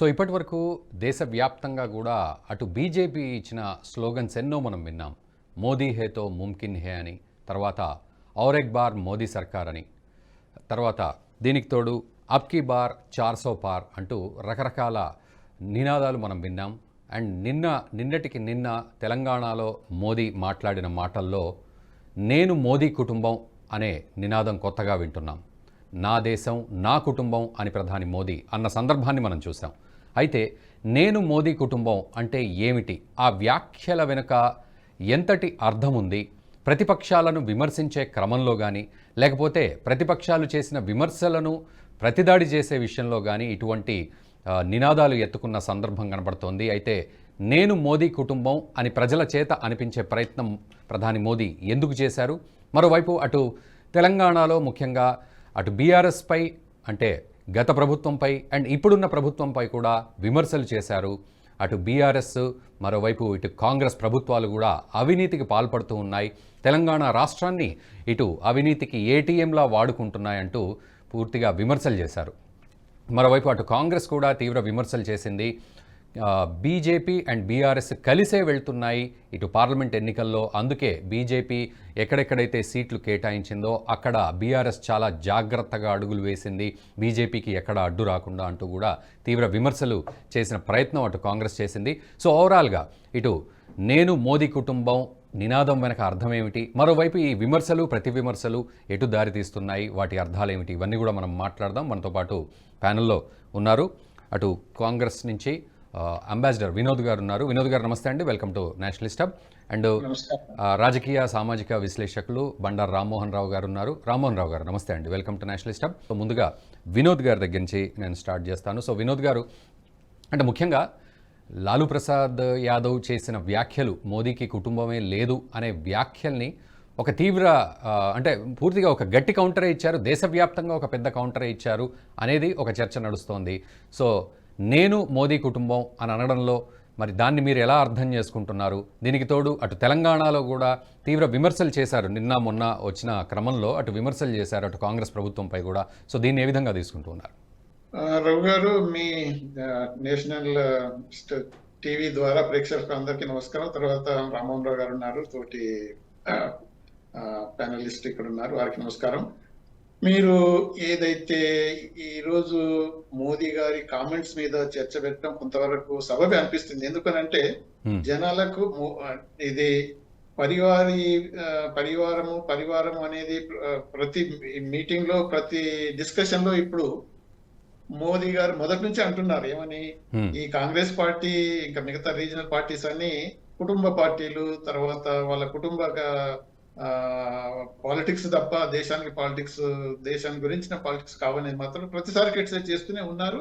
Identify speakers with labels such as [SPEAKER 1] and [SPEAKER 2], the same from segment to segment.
[SPEAKER 1] So ఇప్పటివరకు దేశవ్యాప్తంగా కూడా అటు బీజేపీ ఇచ్చిన స్లోగన్స్ ఎన్నో మనం విన్నాం. మోదీ హేతో ముమ్కిన్ హే అని, తర్వాత ఔర్ ఎక్ బార్ మోదీ సర్కార్ అని, తర్వాత దీనికి తోడు అబ్ కీ బార్ 400 పార్ అంటూ రకరకాల నినాదాలు మనం విన్నాం. అండ్ నిన్నటికి నిన్న తెలంగాణలో మోదీ మాట్లాడిన మాటల్లో నేను మోదీ కుటుంబం అనే నినాదం కొత్తగా వింటున్నాం. నా దేశం నా కుటుంబం అని ప్రధాని మోదీ అన్న సందర్భాన్ని మనం చూసాం. అయితే నేను మోదీ కుటుంబం అంటే ఏమిటి, ఆ వ్యాఖ్యల వెనుక ఎంతటి అర్థం ఉంది, ప్రతిపక్షాలను విమర్శించే క్రమంలో కానీ లేకపోతే ప్రతిపక్షాలు చేసిన విమర్శలను ప్రతిదాడి చేసే విషయంలో కానీ ఇటువంటి నినాదాలు ఎత్తుకున్న సందర్భం కనబడుతోంది. అయితే నేను మోదీ కుటుంబం అని ప్రజల చేత అనిపించే ప్రయత్నం ప్రధాని మోదీ ఎందుకు చేశారు? మరోవైపు అటు తెలంగాణలో ముఖ్యంగా అటు బీఆర్ఎస్పై అంటే గత ప్రభుత్వంపై అండ్ ఇప్పుడున్న ప్రభుత్వంపై కూడా విమర్శలు చేశారు. అటు బీఆర్ఎస్ మరోవైపు ఇటు కాంగ్రెస్ ప్రభుత్వాలు కూడా అవినీతికి పాల్పడుతూ ఉన్నాయి, తెలంగాణ రాష్ట్రాన్ని ఇటు అవినీతికి ఏటీఎంలా వాడుకుంటున్నాయంటూ పూర్తిగా విమర్శలు చేశారు. మరోవైపు అటు కాంగ్రెస్ కూడా తీవ్ర విమర్శలు చేసింది. బీజేపీ అండ్ బీఆర్ఎస్ కలిసే వెళ్తున్నాయి ఇటు పార్లమెంట్ ఎన్నికల్లో, అందుకే బీజేపీ ఎక్కడెక్కడైతే సీట్లు కేటాయించిందో అక్కడ బీఆర్ఎస్ చాలా జాగ్రత్తగా అడుగులు వేసింది, బీజేపీకి ఎక్కడ అడ్డు రాకుండా అంటూ కూడా తీవ్ర విమర్శలు చేసిన ప్రయత్నం అటు కాంగ్రెస్ చేసింది. సో ఓవరాల్గా ఇటు నేను మోదీ కుటుంబం నినాదం వెనక అర్థం ఏమిటి, మరోవైపు ఈ విమర్శలు ప్రతి విమర్శలు ఎటు దారి తీస్తున్నాయి, వాటి అర్థాలు ఏమిటి, ఇవన్నీ కూడా మనం మాట్లాడదాం. మనతో పాటు ప్యానెల్లో ఉన్నారు అటు కాంగ్రెస్ నుంచి అంబాసిడర్ వినోద్ గారు ఉన్నారు. వినోద్ గారు నమస్తే అండి, welcome to Nationalist hub. And రాజకీయ సామాజిక విశ్లేషకులు బండారు రామ్మోహన్ రావు గారు ఉన్నారు. రామ్మోహన్ రావు గారు నమస్తే అండి, welcome to Nationalist hub. So ముందుగా వినోద్ గారి దగ్గర నుంచి నేను స్టార్ట్ చేస్తాను. సో వినోద్ గారు, అంటే ముఖ్యంగా లాలూ ప్రసాద్ యాదవ్ చేసిన వ్యాఖ్యలు మోదీకి కుటుంబమే లేదు అనే వ్యాఖ్యల్ని ఒక తీవ్ర అంటే పూర్తిగా ఒక గట్టి కౌంటరే ఇచ్చారు, దేశవ్యాప్తంగా ఒక పెద్ద కౌంటరే ఇచ్చారు అనేది ఒక చర్చ నడుస్తోంది. సో నేను మోదీ కుటుంబం అని అనడంలో మరి దాన్ని మీరు ఎలా అర్థం చేసుకుంటున్నారు? దీనికి తోడు అటు తెలంగాణలో కూడా తీవ్ర విమర్శలు చేశారు, నిన్న మొన్న వచ్చిన క్రమంలో అటు విమర్శలు చేశారు అటు కాంగ్రెస్ ప్రభుత్వంపై కూడా. సో దీన్ని ఏ విధంగా తీసుకుంటున్నారు?
[SPEAKER 2] రవి గారు, మీ నేషనల్ టీవీ ద్వారా ప్రేక్షకులకు అందరికీ నమస్కారం. తర్వాత రామ్మోహన్ రావు గారు ఉన్నారు, తోటి ప్యానలిస్ట్ ఇక్కడ ఉన్నారు, వారికి నమస్కారం. మీరు ఏదైతే ఈరోజు మోదీ గారి కామెంట్స్ మీద చర్చ పెట్టడం కొంతవరకు సబబే అనిపిస్తుంది. ఎందుకనంటే జనాలకు ఇది పరివారము అనేది ప్రతి మీటింగ్ లో ప్రతి డిస్కషన్ లో ఇప్పుడు మోదీ గారు మొదటి నుంచి అంటున్నారు ఏమని, ఈ కాంగ్రెస్ పార్టీ ఇంకా మిగతా రీజనల్ పార్టీస్ అన్ని కుటుంబ పార్టీలు, తర్వాత వాళ్ళ కుటుంబ పాలిటిక్స్ తప్ప దేశానికి గురించిన పాలిటిక్స్ కావనేది మాత్రం ప్రతిసారి క్రిటిసైజ్ చేస్తూనే ఉన్నారు.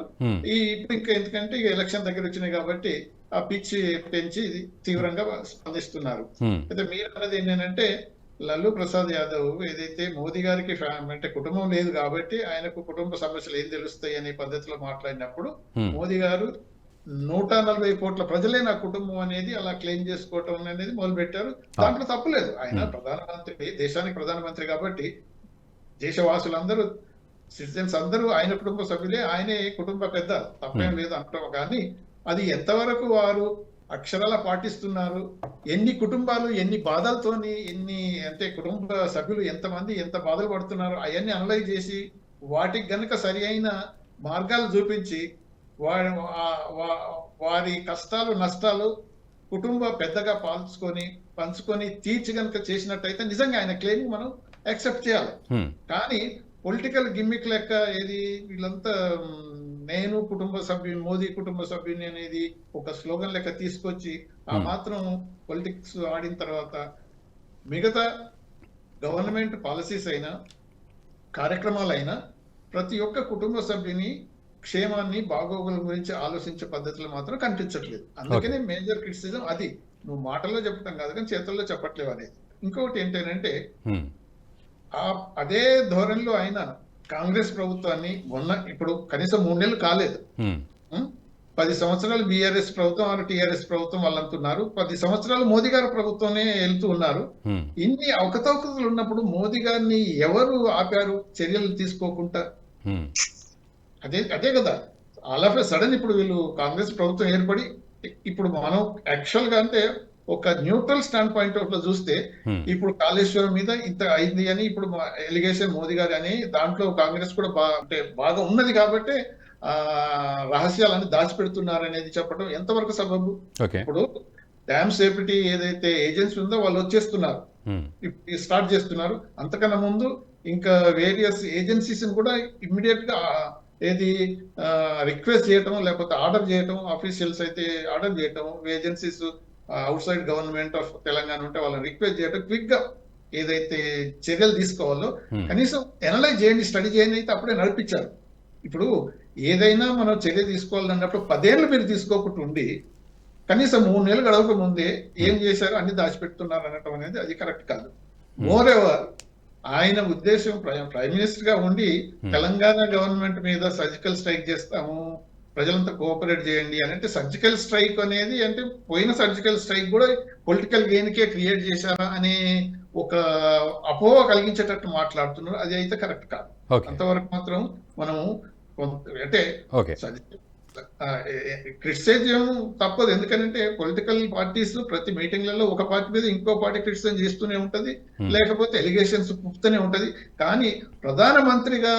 [SPEAKER 2] ఇప్పుడు ఇంకా ఎందుకంటే ఎలక్షన్ దగ్గర వచ్చినాయి కాబట్టి ఆ పిచ్చి పెంచి తీవ్రంగా స్పందిస్తున్నారు. అయితే మీరు అన్నది ఏంటంటే లాలూ ప్రసాద్ యాదవ్ ఏదైతే మోదీ గారికి అంటే కుటుంబం లేదు కాబట్టి ఆయనకు కుటుంబ సమస్యలు ఏం తెలుస్తాయి అనే పద్ధతిలో మాట్లాడినప్పుడు మోదీ గారు 140 కోట్ల ప్రజలే నా కుటుంబం అనేది అలా క్లెయిమ్ చేసుకోవటం అనేది మొదలు పెట్టారు. దాంట్లో తప్పులేదు, ఆయన ప్రధానమంత్రి, దేశానికి ప్రధానమంత్రి కాబట్టి దేశవాసులందరూ సిటిజన్స్ అందరూ ఆయన కుటుంబ సభ్యులే, ఆయనే కుటుంబ పెద్ద, తప్పేం లేదు అంటాం. కానీ అది ఎంతవరకు వారు అక్షరాల పాటిస్తున్నారు, ఎన్ని కుటుంబాలు ఎన్ని బాధలతోని అంటే కుటుంబ సభ్యులు ఎంతమంది ఎంత బాధలు పడుతున్నారు అవన్నీ అనలైజ్ చేసి వాటికి గనుక సరి అయిన మార్గాలు చూపించి వారి కష్టాలు నష్టాలు కుటుంబ పెద్దగా పంచుకొని తీర్చి గనుక చేసినట్టయితే నిజంగా ఆయన క్లెయిమ్ మనం యాక్సెప్ట్ చేయాలి. కానీ పొలిటికల్ గిమ్మిక్ లెక్క ఏది వీళ్ళంతా నేను మోదీ కుటుంబ సభ్యుని అనేది ఒక స్లోగన్ లెక్క తీసుకొచ్చి ఆ మాత్రం పొలిటిక్స్ ఆడిన తర్వాత మిగతా గవర్నమెంట్ పాలసీస్ అయినా కార్యక్రమాలైనా ప్రతి ఒక్క కుటుంబ సభ్యుని క్షేమాన్ని బాగోగుల గురించి ఆలోచించే పద్ధతులు మాత్రం కనిపించట్లేదు. అందుకనే మేజర్ క్రిటిసిజం అది, నువ్వు మాటల్లో చెప్పటం కాదు కానీ చేతుల్లో చెప్పట్లేవు అనేది. ఇంకొకటి ఏంటంటే అదే ధోరణిలో ఆయన కాంగ్రెస్ ప్రభుత్వాన్ని ఇప్పుడు కనీసం 3 నెలలు కాలేదు, 10 సంవత్సరాలు బీఆర్ఎస్ ప్రభుత్వం టీఆర్ఎస్ ప్రభుత్వం వాళ్ళు అంటున్నారు, 10 సంవత్సరాలు మోదీ గారి ప్రభుత్వమే వెళ్తూ ఉన్నారు. ఇన్ని అవకతవకలు ఉన్నప్పుడు మోదీ గారిని ఎవరు ఆపారు చర్యలు తీసుకోకుండా? అదే కదా ఆల్ ఆఫ్ ఎ సడన్ ఇప్పుడు వీళ్ళు కాంగ్రెస్ ప్రభుత్వం ఏర్పడి ఇప్పుడు మనం యాక్చువల్ గా అంటే ఒక న్యూట్రల్ స్టాండ్ పాయింట్ ఆఫ్ లో చూస్తే ఇప్పుడు కాళేశ్వరం మీద ఇంత అయింది అని ఇప్పుడు ఎలిగేషన్ మోదీ గారు అని దాంట్లో కాంగ్రెస్ కూడా అంటే బాగా ఉన్నది కాబట్టి ఆ రహస్యాలను దాచిపెడుతున్నారు అనేది చెప్పడం ఎంతవరకు సబబు? ఇప్పుడు డ్యామ్ సేఫ్టీ ఏదైతే ఏజెన్సీ ఉందో వాళ్ళు వచ్చేస్తున్నారు, స్టార్ట్ చేస్తున్నారు. అంతకన్నా ముందు ఇంకా వేరియస్ ఏజెన్సీస్ కూడా ఇమ్మీడియట్ గా ఏది రిక్వెస్ట్ చేయటం లేకపోతే ఆర్డర్ చేయటం, ఆఫీషియల్స్ అయితే ఆర్డర్ చేయటం, agencies out side government of Telangana ఉంటే వాళ్ళని రిక్వెస్ట్ చేయటం, క్విక్ గా ఏదైతే చర్యలు తీసుకోవాలో కనీసం ఎనలైజ్ చేయండి, స్టడీ చేయండి అయితే అప్పుడే నడిపించారు. ఇప్పుడు ఏదైనా మనం చర్య తీసుకోవాలన్నప్పుడు 10 ఏళ్ళు మీరు తీసుకోకుండా ఉండి కనీసం 3 నెలలు గడవక ముందే ఏం చేశారు అన్ని దాచిపెడుతున్నారు అనటం అనేది అది కరెక్ట్ కాదు. మోర్ ఎవర్ ఆయన ఉద్దేశం ప్రైమ్ మినిస్టర్ గా ఉండి తెలంగాణ గవర్నమెంట్ మీద సర్జికల్ స్ట్రైక్ చేస్తాము, ప్రజలంతా కోఆపరేట్ చేయండి అని అంటే సర్జికల్ స్ట్రైక్ అనేది అంటే పోయిన సర్జికల్ స్ట్రైక్ కూడా పొలిటికల్ గెయిన్ కే క్రియేట్ చేశారా అనే ఒక అపోహ కలిగించేటట్టు మాట్లాడుతున్నారు. అది అయితే కరెక్ట్ కాదు. అంతవరకు మాత్రం మనము అంటే క్రిటిసైజం తప్పదు. ఎందుకంటే పొలిటికల్ పార్టీస్ ప్రతి మీటింగ్లలో ఒక పార్టీ మీద ఇంకో పార్టీ క్రిటిసైజ్ చేస్తూనే ఉంటది, లేకపోతే ఎలిగేషన్స్ పుట్టుతూనే ఉంటది. కానీ ప్రధానమంత్రిగా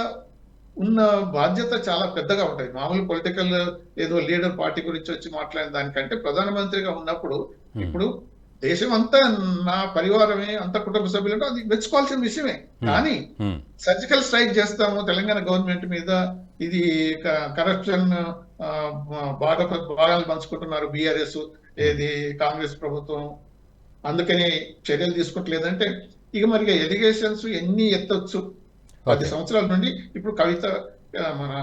[SPEAKER 2] ఉన్న బాధ్యత చాలా పెద్దగా ఉంటాయి. మామూలు పొలిటికల్ ఏదో లీడర్ పార్టీ గురించి వచ్చి మాట్లాడిన దానికంటే ప్రధానమంత్రిగా ఉన్నప్పుడు ఇప్పుడు దేశం అంతా నా పరివారమే, అంత కుటుంబ సభ్యులంటే అది మెచ్చుకోవాల్సిన విషయమే. కానీ సర్జికల్ స్ట్రైక్ చేస్తాము తెలంగాణ గవర్నమెంట్ మీద, ఇది కరప్షన్ భాగాలు పంచుకుంటున్నారు బీఆర్ఎస్ ఏది కాంగ్రెస్ ప్రభుత్వం, అందుకని చర్యలు తీసుకోవట్లేదంటే ఇక మరి ఎలిగేషన్స్ ఎన్ని ఎత్తొచ్చు. 10 సంవత్సరాల నుండి ఇప్పుడు కవిత మన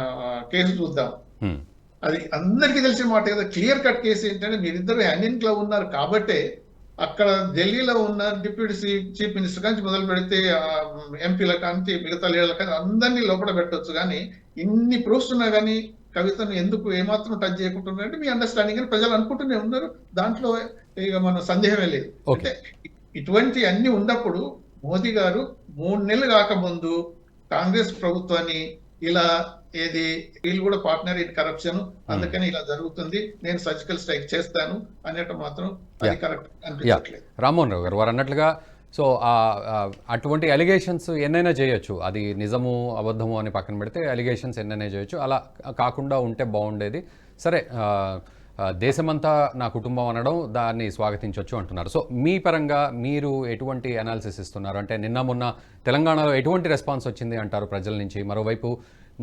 [SPEAKER 2] కేసు చూద్దాం, అది అందరికీ తెలిసిన మాట కదా. క్లియర్ కట్ కేసు ఏంటంటే మీరిద్దరు హ్యాండ్ ఇన్ గ్లవ్ ఉన్నారు కాబట్టే అక్కడ ఢిల్లీలో ఉన్న డిప్యూటీ చీఫ్ మినిస్టర్ నుంచి మొదలు పెడితే ఎంపీల కానీ మిగతా లీడర్ల కానీ అందరినీ లోపల పెట్టవచ్చు. కానీ ఇన్ని ప్రూఫ్స్ ఉన్నా కానీ కవితను ఎందుకు ఏమాత్రం టచ్ చేయకుంటున్నారంటే మీ అండర్స్టాండింగ్ అని ప్రజలు అనుకుంటూనే ఉన్నారు. దాంట్లో ఇక మన సందేహమే లేదు. అంటే ఇటువంటి అన్ని ఉన్నప్పుడు మోదీ గారు 3 నెలలు కాకముందు కాంగ్రెస్ ప్రభుత్వాన్ని ఇలా ఏది వీళ్ళు కూడా పార్ట్నర్ ఇన్ కరప్షన్, అందుకని ఇలా జరుగుతుంది, నేను సర్జికల్ స్ట్రైక్ చేస్తాను అనేట మాత్రం అది కరెక్ట్ అనిపించట్లేదు.
[SPEAKER 1] రామ్మోహన్ రావు గారు వారు అన్నట్లుగా సో అటువంటి అలిగేషన్స్ ఎన్నైనా చేయొచ్చు, అది నిజము అబద్ధము అని పక్కన పెడితే అలిగేషన్స్ ఎన్నైనా చేయొచ్చు, అలా కాకుండా ఉంటే బాగుండేది. సరే, దేశమంతా నా కుటుంబం అనడం దాన్ని స్వాగతించవచ్చు అంటున్నారు. సో మీ పరంగా మీరు ఎటువంటి అనాలిసిస్ ఇస్తున్నారు? అంటే నిన్న మొన్న తెలంగాణలో ఎటువంటి రెస్పాన్స్ వచ్చింది అంటారు ప్రజల నుంచి? మరోవైపు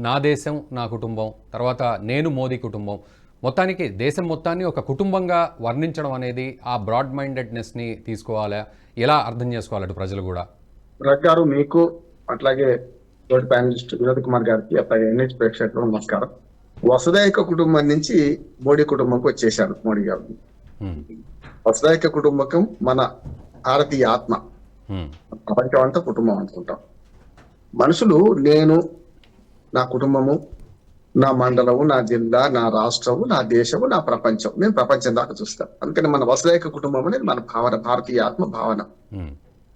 [SPEAKER 1] నా దేశం నా కుటుంబం, తర్వాత నేను మోదీ కుటుంబం, మొత్తానికి దేశం మొత్తాన్ని ఒక కుటుంబంగా వర్ణించడం అనేది ఆ బ్రాడ్ మైండెడ్నెస్ని తీసుకోవాలా, ఎలా అర్థం చేసుకోవాలి ప్రజలు కూడా?
[SPEAKER 3] రగ్ గారు, మీకు అట్లాగే తోటి ప్యానలిస్ట్ వినోద్ కుమార్ గారికి అట్లాగే ఎన్హెచ్ ప్రేక్షకులకు నమస్కారం. వసుదైక కుటుంబం నుంచి మోడీ కుటుంబంకి వచ్చేసారు మోడీ గారు. వసుదైక కుటుంబకం మన భారతీయ ఆత్మ, ప్రపంచం అంతా కుటుంబం అనుకుంటాం. మనుషులు నేను, నా కుటుంబము, నా మండలము, నా జిల్లా, నా రాష్ట్రము, నా దేశము, నా ప్రపంచం, నేను ప్రపంచం దాకా చూస్తాను. అందుకని మన వసుదైక కుటుంబం అనేది మన భావన, భారతీయ ఆత్మ భావన.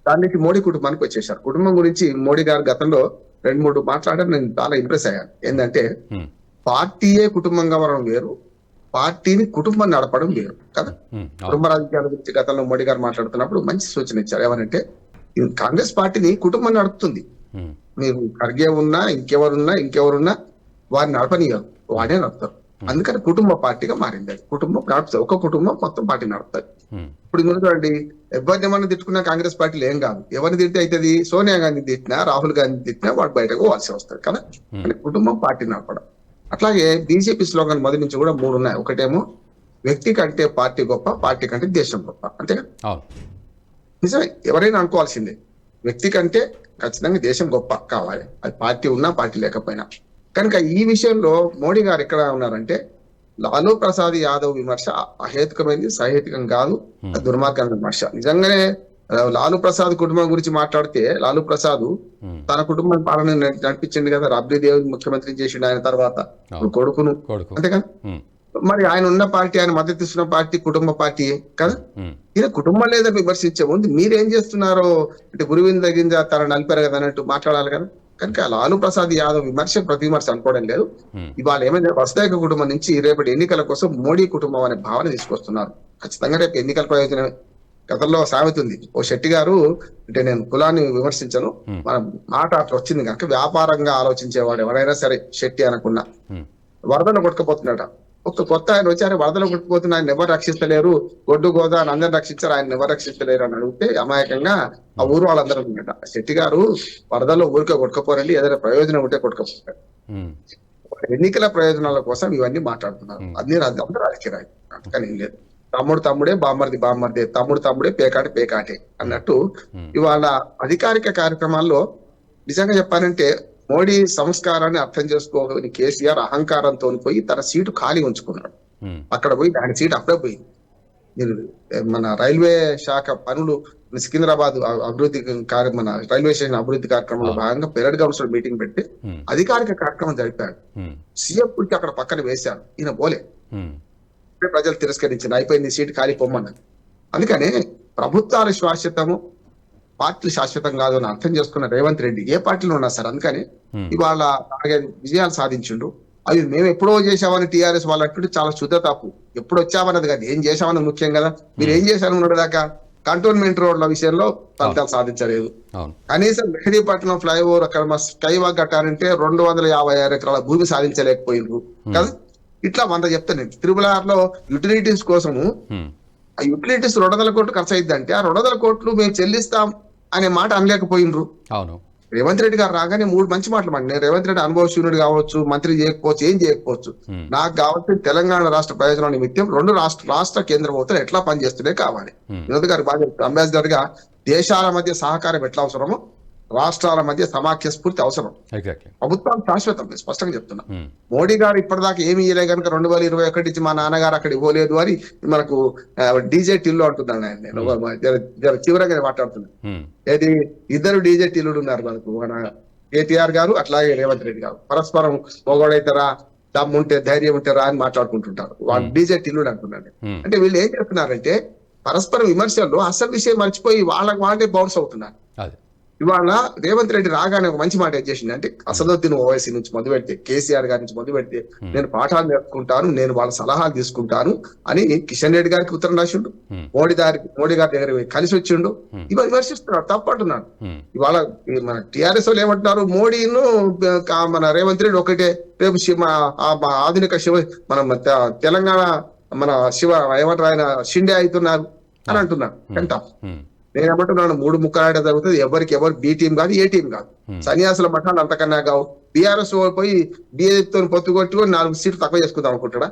[SPEAKER 3] దాని నుంచి మోడీ కుటుంబానికి వచ్చేసారు. కుటుంబం గురించి మోడీ గారు గతంలో 2-3 మాట్లాడారు, నేను చాలా ఇంప్రెస్ అయ్యాను. ఏంటంటే పార్టీయే కుటుంబంగా వరం వేరు, పార్టీని కుటుంబం నడపడం వేరు కదా. కుటుంబ రాజకీయాల గురించి గతంలో మోడీ గారు మాట్లాడుతున్నప్పుడు మంచి సూచన ఇచ్చారు. ఏమనంటే కాంగ్రెస్ పార్టీని కుటుంబం నడుపుతుంది, మీరు ఖర్గే ఉన్నా ఇంకెవరున్నా వారిని నడపనియారు, వాడే నడుపుతారు. అందుకని కుటుంబ పార్టీగా మారింది. అది కుటుంబం నడుపుతారు, ఒక కుటుంబం మొత్తం పార్టీ నడుపుతారు. ఇప్పుడు చూడండి, ఎవరిని ఏమన్నా తిట్టుకున్నా కాంగ్రెస్ పార్టీలో ఏం కాదు, ఎవరిని తిట్టి అవుతుంది, సోనియా గాంధీ తిట్టినా రాహుల్ గాంధీ తిట్టినా వాడు బయటకు పోవాల్సి వస్తుంది కదా. అంటే కుటుంబం పార్టీ నడపడం. అట్లాగే బీజేపీ స్లోగన్ మొదటి నుంచి కూడా 3 ఉన్నాయి. ఒకటేమో వ్యక్తి కంటే పార్టీ గొప్ప, పార్టీ కంటే దేశం గొప్ప. అంతేగా? నిజమే, ఎవరైనా అనుకోవాల్సిందే. వ్యక్తి కంటే ఖచ్చితంగా దేశం గొప్ప కావాలి, అది పార్టీ ఉన్నా పార్టీ లేకపోయినా. కనుక ఈ విషయంలో మోడీ గారు ఎక్కడ ఉన్నారంటే, లాలూ ప్రసాద్ యాదవ్ విమర్శ అహేతుకమైనది, సహేతుకం కాదు, దుర్మార్గమైన విమర్శ. నిజంగానే లాలూ ప్రసాద్ కుటుంబం గురించి మాట్లాడితే, లాలూ ప్రసాద్ తన కుటుంబం పాలన నడిపించింది కదా, రాబ్రీ దేవ్ ముఖ్యమంత్రి చేసిండు ఆయన తర్వాత కొడుకును, అంతేకాదు. మరి ఆయన ఉన్న పార్టీ, ఆయన మద్దతు ఇస్తున్న పార్టీ కుటుంబ పార్టీ కదా. ఈయన కుటుంబం లేదని విమర్శించే ముందు మీరేం చేస్తున్నారో అంటే గురువింద గింజ తన నలిపారు కదా అన్నట్టు మాట్లాడాలి కదా. కనుక లాలూ ప్రసాద్ యాదవ్ ప్రతి విమర్శ అనుకోవడం లేదు. ఇవాళ ఏమైనా వసుదైక కుటుంబం నుంచి రేపటి ఎన్నికల కోసం మోడీ కుటుంబం అనే భావన తీసుకొస్తున్నారు. ఖచ్చితంగా రేపు ఎన్నికల ప్రయోజనమే. గతంలో సామెత ఉంది, ఓ శెట్టి గారు, అంటే నేను కులాన్ని విమర్శించను, మన మాట అట్లా వచ్చింది కనుక వ్యాపారంగా ఆలోచించేవాడు ఎవరైనా సరే శెట్టి అనకున్నా వరదలు కొట్టుకుపోతున్నాడ. ఒక కొత్త ఆయన వచ్చారు, వరదలు కొట్టుకుపోతున్న ఆయన ఎవరు రక్షిస్తలేరు, గొడ్డు గోదాన్ని అందరిని రక్షించారు, ఆయన ఎవరు రక్షిస్తలేరు అని అడిగితే అమాయకంగా ఆ ఊరు వాళ్ళందరూ ఉన్నట, శెట్టి గారు వరదల్లో ఊరికే కొట్టుకుపోరండి, ఏదైనా ప్రయోజనం ఉంటే కొట్టుకుపోతారు. ఎన్నికల ప్రయోజనాల కోసం ఇవన్నీ మాట్లాడుతున్నారు. అన్ని అందరూ రాజకీయ కానీ ఏం లేదు. తమ్ముడు తమ్ముడే, బామ్మర్ది బామ్మర్దే, తమ్ముడు తమ్ముడే, పేకాటి పేకాటే అన్నట్టు ఇవాళ అధికారిక కార్యక్రమాల్లో నిజంగా చెప్పాలంటే మోడీ సంస్కారాన్ని అర్థం చేసుకోని కేసీఆర్ అహంకారంతో పోయి తన సీటు ఖాళీ ఉంచుకున్నాడు. అక్కడ పోయి ఆయన సీటు అప్పుడే పోయింది. మీరు మన రైల్వే శాఖ పనులు సికింద్రాబాద్ అభివృద్ధి మన రైల్వే స్టేషన్ అభివృద్ధి కార్యక్రమంలో భాగంగా పెరడ్ కౌన్సిల్ మీటింగ్ పెట్టి అధికారిక కార్యక్రమం జరిపాడు. సీఎం పుట్టి అక్కడ పక్కన వేశాడు, ఈయన పోలే. ప్రజలు తిరస్కరించింది, అయిపోయింది, సీటు ఖాళీ పొమ్మన్నారు. అందుకనే ప్రభుత్వాలు శాశ్వతము, పార్టీలు శాశ్వతం కాదు అని అర్థం చేసుకున్న రేవంత్ రెడ్డి ఏ పార్టీలో ఉన్నా సార్. అందుకని ఇవాళ 4-5 విజయాలు సాధించిండు. అవి మేము ఎప్పుడో చేసామని టీఆర్ఎస్ వాళ్ళు అంటుంటే చాలా శుద్ధ తప్పు. ఎప్పుడు వచ్చామన్నది కాదు, ఏం చేసామన్నది ముఖ్యం కదా. మీరు ఏం చేశారన్నది దాకా కంటోన్మెంట్ రోడ్ల విషయంలో ఫలితాలు సాధించలేదు. కనీసం మెహదీపట్నం ఫ్లైఓవర్ అక్కడ మా స్కై వాక్ కట్టారంటే 256 ఎకరాల భూమి సాధించలేకపోయిండ్రు కదా. ఇట్లా 100 చెప్తాను. త్రిపుల యుటిలిటీస్ కోసము ఆ యుటిలిటీస్ 200 కోట్లు ఖర్చు అయిందంటే ఆ 200 కోట్లు మేము చెల్లిస్తాం అనే మాట అనలేకపోయినరు.
[SPEAKER 1] అవును,
[SPEAKER 3] రేవంత్ రెడ్డి గారు రాగానే 3 మంచి మాటలు మాట. నేను రేవంత్ రెడ్డి అనుభవశూన్యుడు కావచ్చు, మంత్రి చేయకపోవచ్చు, ఏం చేయకపోవచ్చు, నాకు కావాల్సిన తెలంగాణ రాష్ట్ర ప్రయోజనం నిమిత్తం 2 రాష్ట్ర కేంద్ర ప్రభుత్వాలు ఎట్లా పనిచేస్తూనే కావాలి. వినోద్ గారు బాగా అంబాసిడర్ గా దేశాల మధ్య సహకారం ఎట్లా అవసరమో రాష్ట్రాల మధ్య సమాఖ్య స్ఫూర్తి అవసరం. ప్రభుత్వాలు శాశ్వతం, స్పష్టంగా చెప్తున్నా. మోడీ గారు ఇప్పటిదాకా ఏమి ఇయ్యలే కనుక 2021 నుంచి మా నాన్నగారు అక్కడికి పోలేదు అని మనకు డీజే టిల్లు అంటున్నాను. నేను చివరగా మాట్లాడుతున్నాను. ఏది 2 డీజే టిల్లుడు ఉన్నారు మనకు, మన కేటీఆర్ గారు అట్లాగే రేవంత్ రెడ్డి గారు. పరస్పరం మొగోడైతారా, దమ్ముంటే ధైర్యం ఉంటారా అని మాట్లాడుకుంటుంటారు. వాళ్ళు డీజే టిల్లుడు అంటున్నాను. అంటే వీళ్ళు ఏం చేస్తున్నారంటే పరస్పరం విమర్శల్లో అసలు విషయం మర్చిపోయి వాళ్ళే బౌన్స్ అవుతున్నారు. ఇవాళ రేవంత్ రెడ్డి రాగానే ఒక మంచి మాట చేసింది. అంటే అసదుద్దీన్ ఓవైసీ నుంచి మొదలు పెడితే, కేసీఆర్ గారి నుంచి మొదలు పెడితే నేను పాఠాలు నేర్చుకుంటాను, నేను వాళ్ళ సలహాలు తీసుకుంటాను అని కిషన్ రెడ్డి గారికి ఉత్తరం రాసిండు. మోడీ గారి దగ్గర కలిసి వచ్చిండు. ఇవాళ విమర్శిస్తున్నాడు, తప్పంటున్నాడు. ఇవాళ మన టిఆర్ఎస్ వాళ్ళు ఏమంటున్నారు, మోడీను మన రేవంత్ రెడ్డి ఒకటే, రేపు ఆధునిక మన తెలంగాణ మన ఏమంటారు ఆయన షిండే అవుతున్నారు అని అంటున్నారు. కంట నేను ఏమంటున్నాను, 3 ముక్కలాట జరుగుతుంది. ఎవరికి బి టీం కాదు, ఏ టీం కాదు. సన్యాసుల మఠాలు అంతకన్నా కావు. బీఆర్ఎస్ పోయి బీజేపీతో పొత్తు కొట్టుకొని 4 సీట్లు తక్కువ చేసుకుందాం అనుకుంటాడా?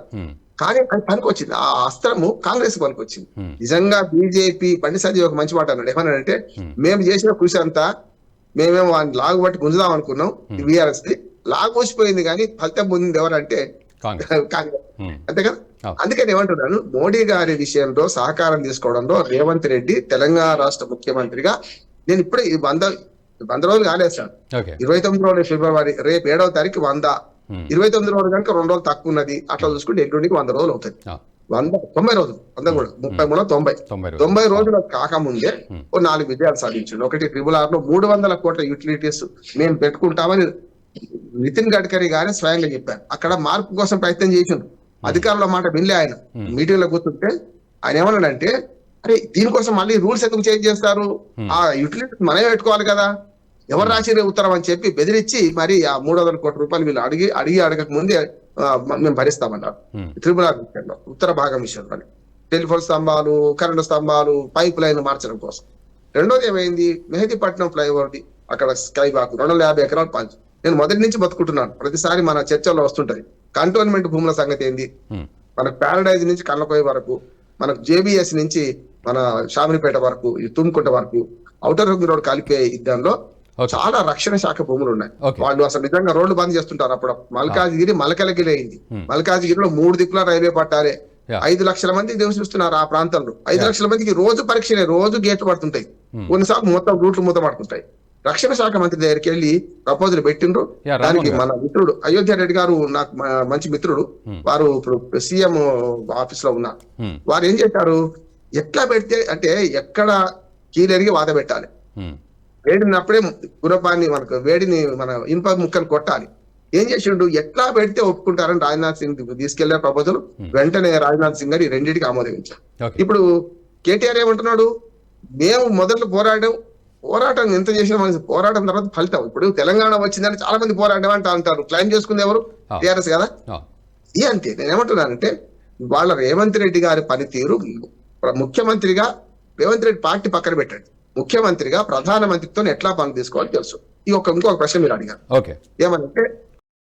[SPEAKER 3] కానీ అది పనికొచ్చింది. ఆ అస్త్రము కాంగ్రెస్ పనికొచ్చింది. నిజంగా బీజేపీ బండి సంజయ్ ఒక మంచి మాట అన్నాడు. ఏమన్నాడంటే, మేము చేసిన కృషి అంతా మేమేమో లాగు బట్టి గుంజుదాం అనుకున్నాం, బీఆర్ఎస్ లాగు పోసిపోయింది, కానీ ఫలితం పొందింది ఎవరంటే కాంగ్రెస్. అంతే కదా. అందుకని ఏమంటున్నాను, మోడీ గారి విషయంలో సహకారం తీసుకోవడంలో రేవంత్ రెడ్డి తెలంగాణ రాష్ట్ర ముఖ్యమంత్రిగా నేను ఇప్పుడే 100 రోజులు కాలేదు సార్. 29 రోజులు ఫిబ్రవరి, రేపు 7వ తారీఖు 100, 29 రోజులు కనుక 2 రోజులు తక్కువ ఉన్నది. అట్లా చూసుకుంటే ఎల్లుండికి 100 రోజులు అవుతుంది. 90 రోజులు, 100 కూడా 90 రోజులు కాకముందే 4 విజయాలు సాధించండి. ఒకటి త్రిపుల 300 కోట్ల యూటిలిటీస్ మేము పెట్టుకుంటామని నితిన్ గడ్కరీ గారే స్వయంగా చెప్పారు. అక్కడ మార్పు కోసం ప్రయత్నం చేసిండు. అధికారుల మాట వినలే. ఆయన మీటింగ్ లో కూర్చుంటే ఆయన ఏమన్నాడంటే, అరే దీనికోసం మళ్ళీ రూల్స్ ఎందుకు చేంజ్ చేస్తారు, ఆ యూటిలిటీస్ మనమే పెట్టుకోవాలి కదా, ఎవరు రాసిరే ఉత్తరం అని చెప్పి బెదిరించి మరి ఆ 300 కోట్ల రూపాయలు వీళ్ళు అడగక ముందే మేము భరిస్తామన్నారు. త్రిపుల విషయంలో, ఉత్తర భాగం విషయంలో టెలిఫోన్ స్తంభాలు, కరెంటు స్తంభాలు, పైప్ లైన్ మార్చడం కోసం. రెండోది ఏమైంది, మెహదీపట్నం ఫ్లైఓవర్ది అక్కడ స్కై వాక్ 250 ఎకరాలు పంచు. నేను మొదటి నుంచి బతుకుంటున్నాను, ప్రతిసారి మన చర్చల్లో వస్తుంటది. కంటోన్మెంట్ భూముల సంగతి ఏంది, మనకు ప్యారడైజ్ నుంచి కళ్ళకోయ వరకు, మనకు జేబీఎస్ నుంచి మన షామినిపేట వరకు, తుమ్కుంట వరకు, ఔటర్ రింగ్ రోడ్ కలిపే దానిలో చాలా రక్షణ శాఖ భూములు ఉన్నాయి. వాళ్ళు అసలు నిజంగా రోడ్లు బంద్ చేస్తుంటారు. అప్పుడు మల్కాజ్గిరి మలకలగిరి అయింది. మల్కాజ్గిరిలో 3 దిక్కుల రైల్వే పట్టాలే. 5 లక్షల మంది నివసిస్తున్నారు ఆ ప్రాంతంలో. 5 లక్షల మందికి రోజు పరీక్షలే, రోజు గేట్లు పడుతుంటాయి, కొన్నిసార్లు మొత్తం రూట్లు మూత పడుతుంటాయి. రక్షణ శాఖ మంత్రి దగ్గరికి వెళ్ళి ప్రపోజల్ పెట్టిండ్రు. దానికి మన మిత్రుడు అయోధ్య రెడ్డి గారు, నాకు మంచి మిత్రుడు, వారు ఇప్పుడు సీఎం ఆఫీస్ లో ఉన్నారు. వారు ఏం చేశారు, ఎట్లా పెడితే అంటే ఎక్కడ కీలెరిగి వాద పెట్టాలి, వేడినప్పుడే గురపాన్ని మనకు వేడిని మన ఇనుప ముక్కలు కొట్టాలి. ఏం చేసిండు, ఎట్లా పెడితే ఒప్పుకుంటారని రాజ్నాథ్ సింగ్ తీసుకెళ్లే ప్రపోజల్ వెంటనే రాజ్నాథ్ సింగ్ గారు ఈ రెండింటికి ఆమోదించారు. ఇప్పుడు కేటీఆర్ ఏమంటున్నాడు, మేము మొదలు పోరాటం ఎంత చేసినా మనకి పోరాటం తర్వాత ఫలితం. ఇప్పుడు తెలంగాణ వచ్చిందని చాలా మంది పోరాటం అంటారు, క్లైమ్ చేసుకుంది ఎవరు, టీఆర్ఎస్ కదా. ఇది అంతే. నేనేమంటున్నానంటే వాళ్ళ రేవంత్ రెడ్డి గారి పనితీరు, ముఖ్యమంత్రిగా రేవంత్ రెడ్డి పార్టీ పక్కన పెట్టండి, ముఖ్యమంత్రిగా ప్రధానమంత్రితో ఎట్లా పని తీసుకోవాలో తెలుసు. ఇంకొక ప్రశ్న మీరు అడిగారు, ఏమనంటే